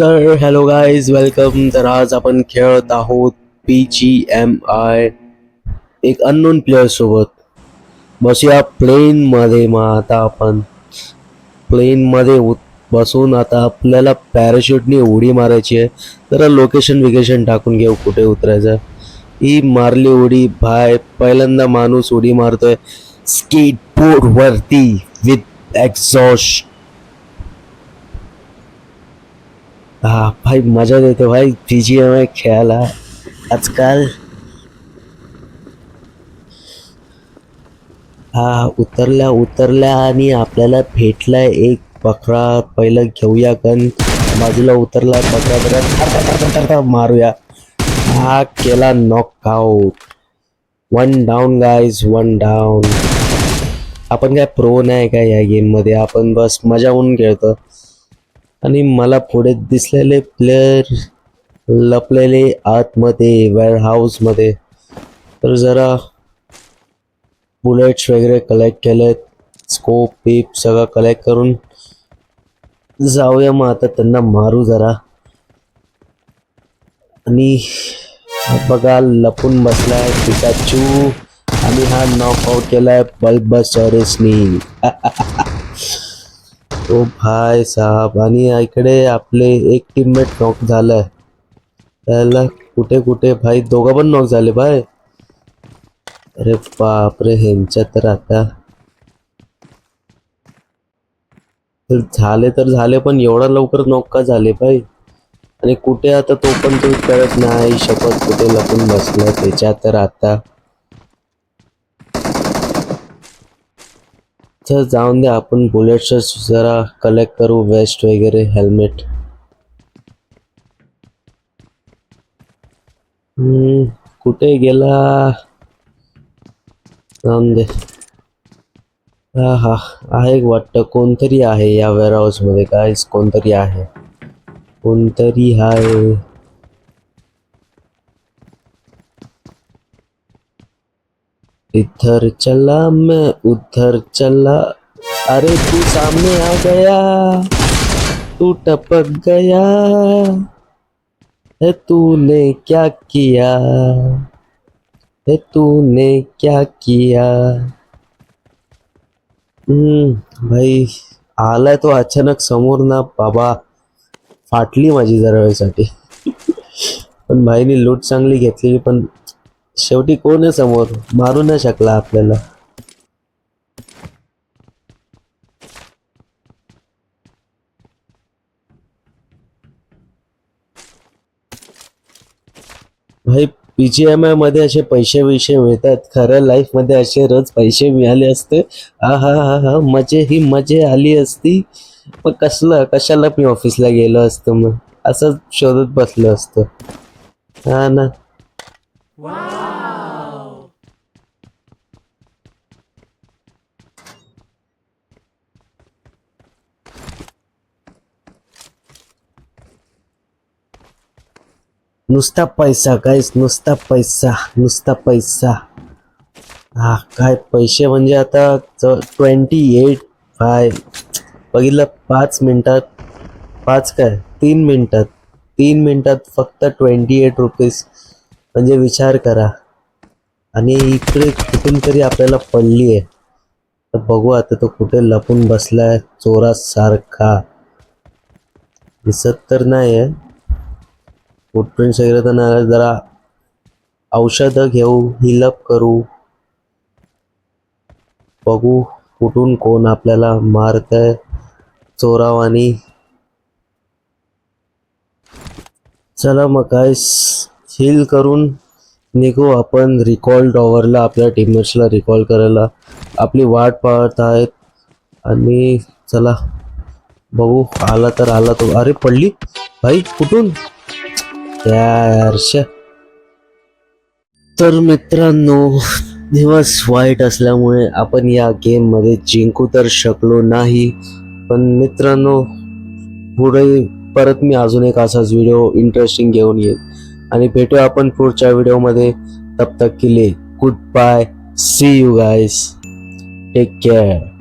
तर hello guys welcome. तर आज आपण खेळत आहोत PGMI एक अननोन प्लेअर सोबत. बसूया प्लेन मध्ये. मग आता आपण प्लेन मध्ये बसून आता आपल्याला पॅराशूटनी उडी मारायची आहे. जरा लोकेशन टाकून घेऊ कुठे उतरायचं. ही मारली उडी भाय. पहिल्यांदा माणूस उडी मारतोय स्केटबोर्ड वरती विथ एक्झॉस्ट. हा भाई मजा येते भाई PGMI खेळायला आजकाल. हा उतरल्या आणि आपल्याला भेटलाय एक बकरा. पहिलं घेऊया गन. बाजूला उतरलाय बकरा तर मारूया. हा केला knock out. 1 down guys, 1 down. आपण काय प्रो नाही का या गेम मध्ये. आपण बस मजा म्हणून खेळतो. आणि मला पुढे दिसलेले प्लेयर लपलेले आतमध्ये वेअरहाऊस मध्ये. तर जरा बुलेट्स वगैरे कलेक्ट केलेत. स्कोप पीप सगळं कलेक्ट करून जाऊया. मग आता त्यांना मारू जरा. आणि बघा लपून बसलाय पिकाचू. आणि हा नॉकआउट केलाय बल्बसॉरसनी. ओ भाई साहब. आणि इकडे आपले एक टीममेट नॉक झालाय. त्याला कुठे कुठे भाई दोघं पण नॉक झाले भाई. अरे बापरे. ह्यांच्या तर आता तर झाले पण एवढा लवकर नॉक का झाले भाई. आणि कुठे आता तो पण तू कळत नाही. शपथ कुठे लपून बसलाय त्याच्या तर आता. तर जाऊन दे. आपण बुलेट्स जरा कलेक्ट करू. वेस्ट वगैरे हेल्मेट. कुठे गेला. जाऊन दे. हा आहे वाटतं. कोणतरी आहे या वेअरहाऊस मध्ये गाईज. कोणतरी आहे. इधर चला मैं उधर चला. अरे तू सामने आ गया. तू टपक गया है. तूने क्या किया है. तूने क्या किया. भाई आलाय तो अचानक समोर ना बाबा. फाटली माझी जरा वेळसाठी. पण भाईने लूट चांगली घेतलेली. पण शेवटी कोण आहे समोर. मारू नाही शकला आपल्याला. भाई PGMI मध्ये असे पैसे मिळतात. खऱ्या लाईफ मध्ये असे रोज पैसे मिळाले असते. हा मजे ही मजे आली असती. मग कशाला मी ऑफिसला गेलो असतो. मग असं शोधत बसलो असतो. हा ना. नुसता पैसा गाईस. नुसता पैसा. हा काय पैसे म्हणजे आता 28 भाय. बघितलं 5 मिनिटात. 3 मिनिटात फक्त 28 रुपीज. म्हणजे विचार करा. आणि इकडे कुठून तरी आपल्याला पडली आहे. तर बघू आता तो कुठे लपून बसलाय चोरासारखा. दिसत तर नाही आहे. फुटप्रिंट्स वगैरे तर नाही. जरा औषधं घेऊ. हिलअप करू. बघू कुठून कोण आपल्याला मारतंय चोरावानी. चला मग गाईस हिल करून निघू आपण रिकॉल टॉवरला. आपल्या टीममेट्सला रिकॉल करायला आपली वाट पाहत आहेत. आणि चला बघू. आला तर आला तो. अरे पडली भाई. कुठून यार. तर मित्रांनो दिवस वाईट असल्यामुळे आपण या गेम मध्ये जिंकू तर शकलो नाही. पण मित्रांनो पुढे परत मी अजून एक असाच व्हिडिओ इंटरेस्टिंग घेऊन येईल. आणि भेटूया आपण पुढच्या व्हिडिओमध्ये. तब तक के लिए good bye. See you guys. Take care.